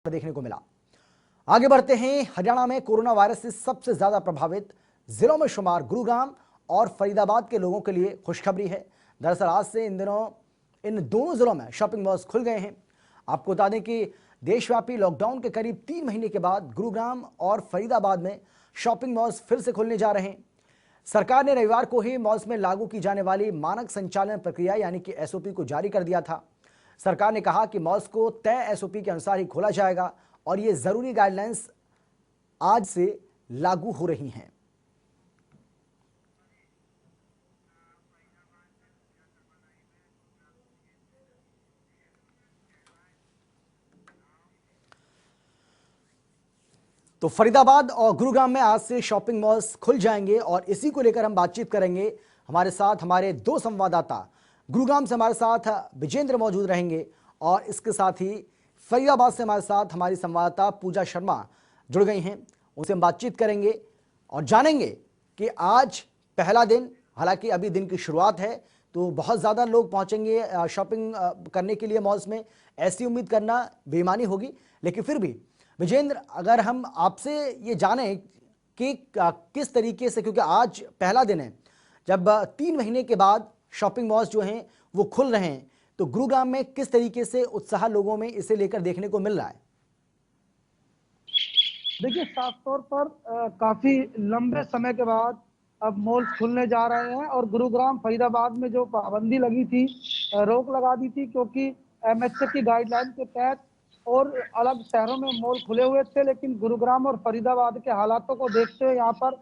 देखने को मिला। आगे बढ़ते हैं। हरियाणा में कोरोना वायरस से सबसे ज्यादा प्रभावित जिलों में शुमार गुरुग्राम और फरीदाबाद के लोगों के लिए खुशखबरी है। दरअसल आज से इन दोनों जिलों में शॉपिंग मॉल्स खुल गए हैं। आपको बता दें कि देशव्यापी लॉकडाउन के करीब 3 महीने के बाद गुरुग्राम और फरीदाबाद में शॉपिंग मॉल्स फिर से खुलने जा रहे हैं। सरकार ने रविवार को ही मॉल्स में लागू की जाने वाली मानक संचालन प्रक्रिया यानी कि एसओपी को जारी कर दिया था। सरकार ने कहा कि मॉल्स को तय एसओपी के अनुसार ही खोला जाएगा और ये जरूरी गाइडलाइंस आज से लागू हो रही हैं। तो फरीदाबाद और गुरुग्राम में आज से शॉपिंग मॉल्स खुल जाएंगे और इसी को लेकर हम बातचीत करेंगे। हमारे साथ हमारे दो संवाददाता, गुरुग्राम से हमारे साथ विजेंद्र मौजूद रहेंगे और इसके साथ ही फरीदाबाद से हमारे साथ हमारी संवाददाता पूजा शर्मा जुड़ गई हैं। उनसे हम बातचीत करेंगे और जानेंगे कि आज पहला दिन, हालांकि अभी दिन की शुरुआत है तो बहुत ज़्यादा लोग पहुंचेंगे शॉपिंग करने के लिए मॉल्स में, ऐसी उम्मीद करना बेईमानी होगी। लेकिन फिर भी विजेंद्र, अगर हम आपसे ये जानें कि किस तरीके से, क्योंकि आज पहला दिन है जब 3 महीने के बाद शॉपिंग मॉल्स जो हैं वो खुल रहे हैं, तो गुरुग्राम में किस तरीके से उत्साह लोगों में इसे लेकर देखने को मिल रहा है? देखिए, साफ तौर पर काफी लंबे समय के बाद अब मॉल खुलने जा रहे हैं और गुरुग्राम फरीदाबाद में जो पाबंदी लगी थी, रोक लगा दी थी, क्योंकि एमएचए की गाइडलाइन के तहत और अलग शहरों में मॉल खुले हुए थे, लेकिन गुरुग्राम और फरीदाबाद के हालातों को देखते हुए यहाँ पर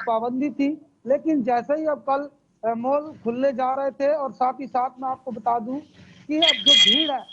पाबंदी थी। लेकिन जैसे ही अब कल मॉल खुलने जा रहे थे, और साथ ही साथ मैं आपको बता दूं कि अब जो भीड़ है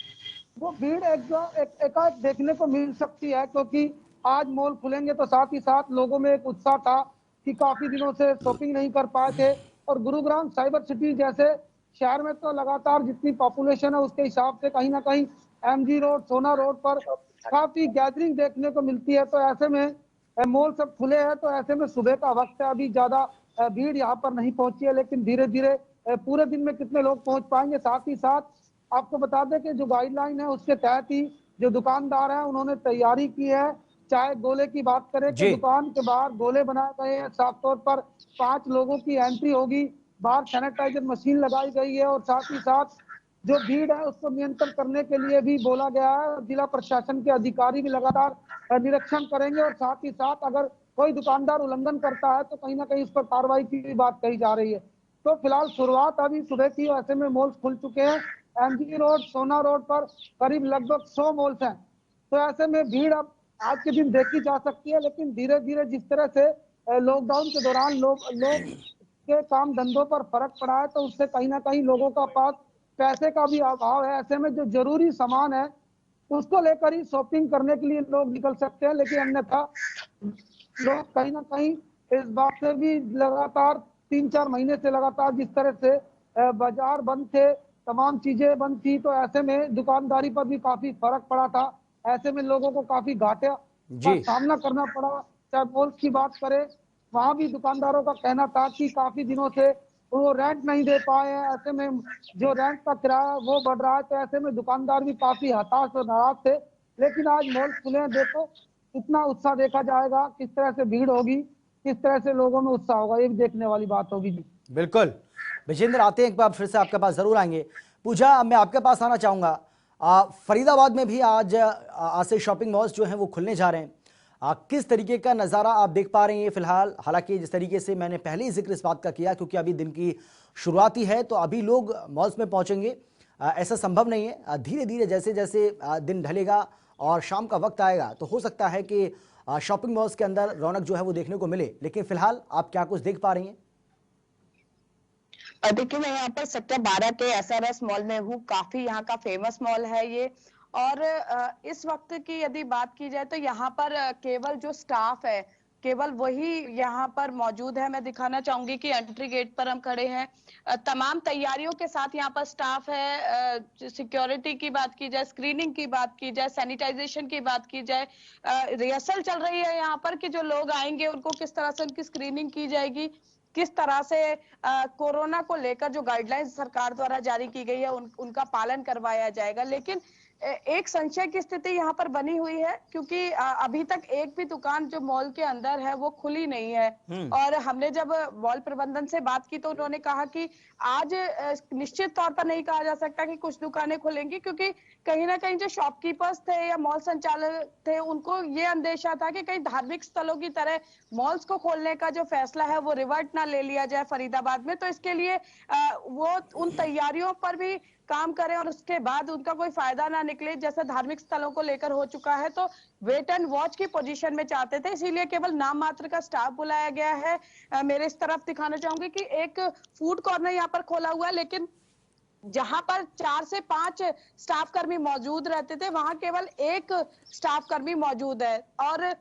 वो भीड़ एकाएक देखने को मिल सकती है, क्योंकि आज मॉल खुलेंगे तो साथ ही साथ लोगों में एक उत्साह था कि काफी दिनों से शॉपिंग नहीं कर पाए थे। और गुरुग्राम साइबर सिटी जैसे शहर में तो लगातार जितनी पॉपुलेशन है उसके हिसाब से कहीं ना कहीं एमजी रोड, सोना रोड पर काफी गैदरिंग देखने को मिलती है। तो ऐसे में मॉल सब खुले हैं, तो ऐसे में सुबह का वक्त है, अभी ज्यादा भीड़ यहाँ पर नहीं पहुंची है, लेकिन धीरे धीरे पूरे दिन में कितने लोग पहुंच पाएंगे। साथ ही साथ आपको बता दें कि जो गाइडलाइन है उसके तहत ही जो दुकानदार हैं उन्होंने तैयारी की है। चाहे गोले की बात करें कि दुकान के बाहर गोले बनाए गए हैं, साफ तौर पर 5 लोगों की एंट्री होगी, बाहर सैनिटाइजर मशीन लगाई गई है, और साथ ही साथ जो भीड़ है उसको नियंत्रण करने के लिए भी बोला गया है। जिला प्रशासन के अधिकारी भी लगातार निरीक्षण करेंगे, और साथ ही साथ अगर कोई दुकानदार उल्लंघन करता है तो कहीं ना कहीं उस पर कार्रवाई की भी बात कही जा रही है। तो फिलहाल शुरुआत अभी सुबह की, ऐसे में मॉल्स खुल चुके हैं। एमजी रोड, सोना रोड पर करीब लगभग 100 मॉल्स हैं। तो ऐसे में भीड़ अब आज के दिन देखी जा सकती है, लेकिन धीरे धीरे जिस तरह से लॉकडाउन के दौरान लोग के काम धंधों पर फर्क पड़ा है, तो उससे कहीं ना कहीं लोगों का पास पैसे का भी अभाव है। ऐसे में जो जरूरी सामान है उसको लेकर ही शॉपिंग करने के लिए लोग निकल सकते हैं, लेकिन अन्यथा लोग कहीं ना कहीं इस बात से भी लगातार 3-4 महीने से लगातार जिस तरह से बाजार बंद थे, तमाम चीजें बंद थी, तो ऐसे में दुकानदारी पर भी काफी फर्क पड़ा था। ऐसे में लोगों को काफी घाटे का सामना करना पड़ा। चाहे मॉल्स की बात करें, वहां भी दुकानदारों का कहना था कि काफी दिनों से वो रेंट नहीं दे पाए हैं। ऐसे में जो रेंट का किराया वो बढ़ रहा है, तो ऐसे में दुकानदार भी काफी हताश और नाराज थे। लेकिन आज मॉल खुले हैं, देखो कितना उत्साह देखा जाएगा, किस तरह से भीड़ होगी, किस तरह से लोगों में उत्साह होगा, ये भी देखने वाली बात होगी जी। बिल्कुल विजेंद्र, आते हैं एक बार फिर से आपके पास जरूर आएंगे। पूजा, मैं आपके पास आना चाहूंगा। फरीदाबाद में भी आज से शॉपिंग मॉल्स जो हैं वो खुलने जा रहे हैं। किस तरीके का नज़ारा आप देख पा रहे हैं फिलहाल? हालांकि जिस तरीके से मैंने पहले ही जिक्र इस बात का किया, क्योंकि अभी दिन की शुरुआती है तो अभी लोग मॉल्स में पहुंचेंगे ऐसा संभव नहीं है। धीरे धीरे जैसे जैसे दिन ढलेगा और शाम का वक्त आएगा तो हो सकता है कि शॉपिंग मॉल्स के अंदर रौनक जो है वो देखने को मिले। लेकिन फिलहाल आप क्या कुछ देख पा रही हैं? देखिए, मैं यहाँ पर सेक्टर 12 के एसआरएस मॉल में हूँ। काफी यहाँ का फेमस मॉल है ये। और इस वक्त की यदि बात की जाए तो यहाँ पर केवल जो स्टाफ है केवल वही यहाँ पर मौजूद है। मैं दिखाना चाहूंगी कि एंट्री गेट पर हम खड़े हैं। तमाम तैयारियों के साथ यहाँ पर स्टाफ है। सिक्योरिटी की बात की जाए, स्क्रीनिंग की बात की जाए, सैनिटाइजेशन की बात की जाए, रिहर्सल चल रही है यहाँ पर कि जो लोग आएंगे उनको किस तरह से उनकी स्क्रीनिंग की जाएगी, किस तरह से कोरोना को लेकर जो गाइडलाइंस सरकार द्वारा जारी की गई है उनका पालन करवाया जाएगा। लेकिन एक संशय की स्थिति यहाँ पर बनी हुई है, क्योंकि अभी तक एक भी दुकान जो मॉल के अंदर है वो खुली नहीं है। और हमने जब मॉल प्रबंधन से बात की तो उन्होंने कहा कि आज निश्चित तौर पर नहीं कहा जा सकता कि कुछ दुकानें खुलेंगी, क्योंकि कहीं ना कहीं जो शॉपकीपर्स थे या मॉल संचालक थे उनको ये अंदेशा था कि कहीं धार्मिक स्थलों की तरह मॉल्स को खोलने का जो फैसला है वो रिवर्ट ना ले लिया जाए फरीदाबाद में। तो इसके लिए वो उन तैयारियों पर भी काम करें और उसके बाद उनका कोई फायदा ना निकले, जैसे धार्मिक स्थलों को लेकर हो चुका है। तो वेट एंड वॉच की पोजीशन में चाहते थे, इसीलिए केवल नाम मात्र का स्टाफ बुलाया गया है। मेरे इस तरफ दिखाना चाहूंगी कि एक फूड कॉर्नर यहाँ पर खोला हुआ है, लेकिन जहां पर 4 से 5 स्टाफ कर्मी मौजूद रहते थे वहां केवल एक स्टाफ कर्मी मौजूद है। और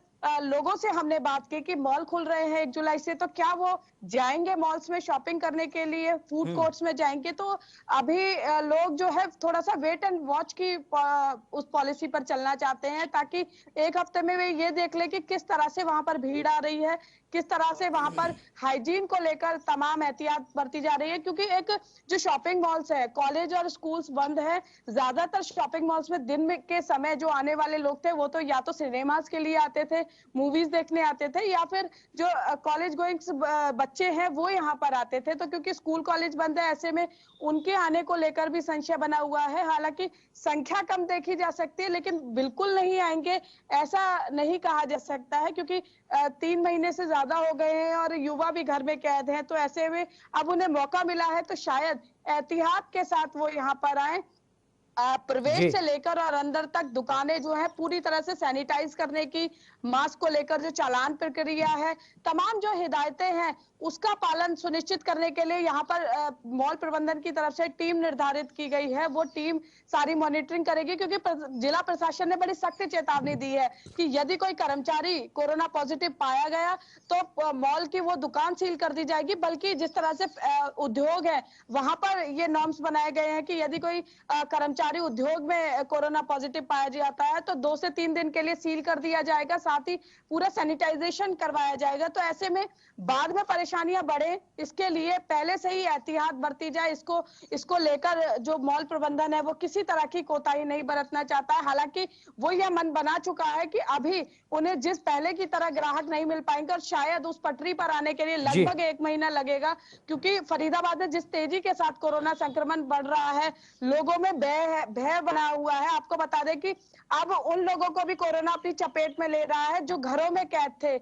लोगों से हमने बात की कि मॉल खुल रहे हैं 1 जुलाई से, तो क्या वो जाएंगे मॉल्स में शॉपिंग करने के लिए, फूड कोर्ट्स में जाएंगे? तो अभी लोग जो है थोड़ा सा वेट एंड वॉच की उस पॉलिसी पर चलना चाहते हैं, ताकि एक हफ्ते में वे ये देख ले कि किस तरह से वहां पर भीड़ आ रही है, किस तरह से वहां पर हाइजीन को लेकर तमाम एहतियात बरती जा रही है। क्योंकि एक जो शॉपिंग मॉल्स है, कॉलेज और स्कूल्स बंद है, ज्यादातर शॉपिंग मॉल्स में दिन में के समय जो आने वाले लोग थे वो तो या तो सिनेमास के लिए आते थे, मूवीज देखने आते थे, या फिर जो कॉलेज गोइंग बच्चे हैं वो यहाँ पर आते थे। तो क्योंकि स्कूल कॉलेज बंद है, ऐसे में उनके आने को लेकर भी संशय बना हुआ है। हालांकि संख्या कम देखी जा सकती है, लेकिन बिल्कुल नहीं आएंगे ऐसा नहीं कहा जा सकता है, क्योंकि 3 महीने से ज्यादा हो गए हैं और युवा भी घर में कैद हैं। तो ऐसे में अब उन्हें मौका मिला है तो शायद एहतियात के साथ वो यहाँ पर आए। प्रवेश जी से लेकर और अंदर तक दुकानें जो है पूरी तरह से सैनिटाइज करने की, मास्क को लेकर जो चालान प्रक्रिया है, तमाम जो हिदायतें हैं उसका पालन सुनिश्चित करने के लिए यहाँ पर मॉल प्रबंधन की तरफ से टीम निर्धारित की गई है। वो टीम सारी मॉनिटरिंग करेगी, क्योंकि जिला प्रशासन ने बड़ी सख्त चेतावनी दी है कि यदि कोई कर्मचारी कोरोना पॉजिटिव पाया गया तो मॉल की वो दुकान सील कर दी जाएगी। बल्कि जिस तरह से उद्योग है वहां पर ये नॉर्म्स बनाए गए हैं कि यदि कोई कर्मचारी उद्योग में कोरोना पॉजिटिव पाया जाता है तो 2 से 3 दिन के लिए सील कर दिया जाएगा, साथ ही पूरा सैनिटाइजेशन करवाया जाएगा। तो ऐसे में बाद में परेशानियां बढ़े, इसके लिए पहले से ही एहतियात बरती जाए। इसको लेकर जो मॉल प्रबंधन है वो किसी तरह की कोताही नहीं बरतना चाहता है। हालांकि वो यह मन बना चुका है कि अभी उन्हें जिस पहले की तरह ग्राहक नहीं मिल पाएंगे और शायद उस पटरी पर आने के लिए लगभग 1 महीना लगेगा, क्योंकि फरीदाबाद में जिस तेजी के साथ कोरोना संक्रमण बढ़ रहा है, लोगों में भय बना हुआ है। आपको बता दें कि अब उन लोगों को भी कोरोना अपनी चपेट में ले रहा है जो घरों में कैद थे,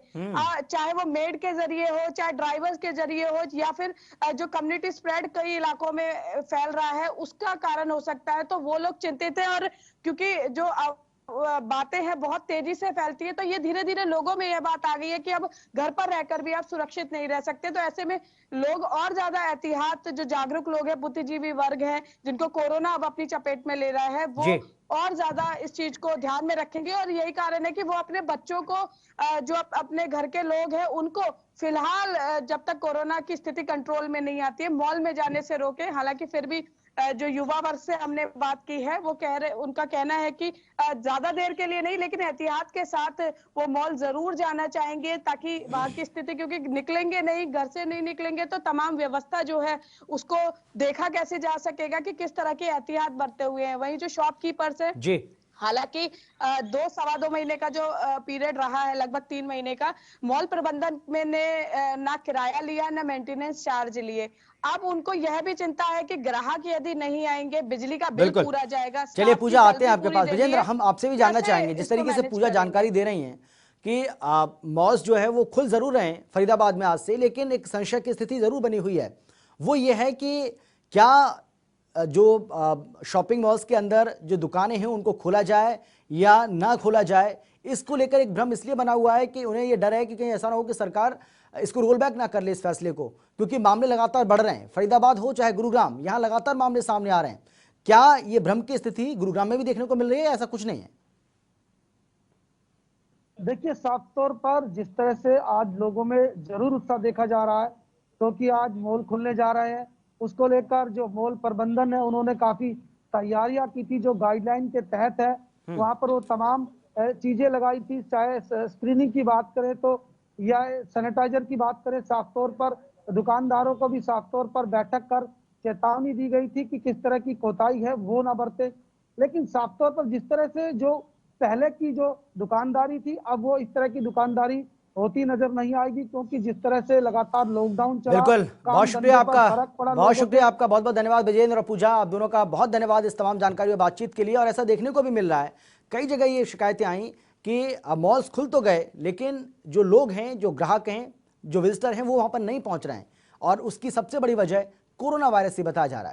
चाहे वो मेड के जरिए हो, चाहे ड्राइवर्स के जरिए हो, या फिर जो कम्युनिटी स्प्रेड कई इलाकों में फैल रहा है उसका कारण हो सकता है। तो वो लोग चिंतित हैं, और क्योंकि जो बातें हैं बहुत तेजी से फैलती है, तो ये धीरे धीरे लोगों में यह बात आ गई है कि अब घर पर रहकर भी आप सुरक्षित नहीं रह सकते। तो ऐसे में लोग और ज्यादा एहतियात, जो जागरूक लोग हैं, बुद्धिजीवी वर्ग हैं, जिनको कोरोना अब अपनी चपेट में ले रहा है, वो जी और ज्यादा इस चीज को ध्यान में रखेंगे। और यही कारण है कि वो अपने बच्चों को, जो अपने घर के लोग हैं उनको फिलहाल जब तक कोरोना की स्थिति कंट्रोल में नहीं आती है मॉल में जाने से रोके। हालांकि फिर भी जो युवा वर्ग से हमने बात की है वो उनका कहना है कि ज्यादा देर के लिए नहीं, लेकिन एहतियात के साथ वो मॉल जरूर जाना चाहेंगे, ताकि वहां की स्थिति, क्योंकि निकलेंगे नहीं, घर से नहीं निकलेंगे तो तमाम व्यवस्था जो है उसको देखा कैसे जा सकेगा कि किस तरह के एहतियात बरते हुए हैं। वहीं जो शॉपकीपर्स है, जी हालांकि 2 सवा 2 महीने का जो पीरियड रहा है, लगभग 3 महीने का, मॉल प्रबंधन में ने ना किराया लिया ना मेंटेनेंस चार्ज लिए। अब उनको यह भी चिंता है कि ग्राहक यदि नहीं आएंगे, बिजली का बिल बिल्कुल। पूरा जाएगा। चलिए स्टाफ की पूजा, आते हैं सैलरी आपके पूरी पास। देनी विजेंद्र, है, हम आपसे भी जानना कैसे चाहेंगे, जिस इसको तरीके से मैनेज पूजा करेंगे? जानकारी दे रही हैं कि मॉल्स जो है वो खुल जरूर रहे हैं फरीदाबाद में आज से, लेकिन एक संशय की स्थिति जरूर बनी हुई है। वो ये है कि क्या जो शॉपिंग मॉल्स के अंदर जो दुकानें हैं उनको खोला जाए या ना खोला जाए, इसको लेकर एक भ्रम इसलिए बना हुआ है कि उन्हें ये डर है कि कहीं ऐसा ना हो कि सरकार इसको रोल बैक ना कर ले इस फैसले को, क्योंकि मामले लगातार बढ़ रहे हैं। फरीदाबाद हो चाहे गुरुग्राम, यहां लगातार मामले सामने आ रहे हैं। क्या ये भ्रम की स्थिति गुरुग्राम में भी देखने को मिल रही है? ऐसा कुछ नहीं है। देखिए, साफ तौर पर जिस तरह से आज लोगों में जरूर उत्साह देखा जा रहा है, क्योंकि आज मॉल खुलने जा रहे हैं, उसको लेकर जो मॉल प्रबंधन है उन्होंने काफी तैयारियां की थी जो गाइडलाइन के तहत है। वहां पर वो तमाम चीजें लगाई थी, चाहे स्क्रीनिंग की बात करें तो या सैनिटाइजर की बात करें। साफ तौर पर दुकानदारों को भी साफ तौर पर बैठक कर चेतावनी दी गई थी कि किस तरह की कोताही है वो ना बरते। लेकिन साफ तौर पर जिस तरह से जो पहले की जो दुकानदारी थी, अब वो इस तरह की दुकानदारी होती नजर नहीं आएगी, क्योंकि जिस तरह से लगातार लॉकडाउन चला, बिल्कुल, बहुत काम शुक्रिया धंधे पर आपका। फर्क पड़ा बहुत लोगों शुक्रिया को। आपका, बहुत बहुत धन्यवाद विजेंद्र और पूजा, आप दोनों का बहुत धन्यवाद इस तमाम जानकारी और बातचीत के लिए। और ऐसा देखने को भी मिल रहा है, कई जगह ये शिकायतें आई कि मॉल्स खुल तो गए लेकिन जो लोग हैं, जो ग्राहक हैं, जो विजिटर हैं, वो वहां पर नहीं पहुंच रहे हैं, और उसकी सबसे बड़ी वजह कोरोना वायरस ही बताया जा रहा है।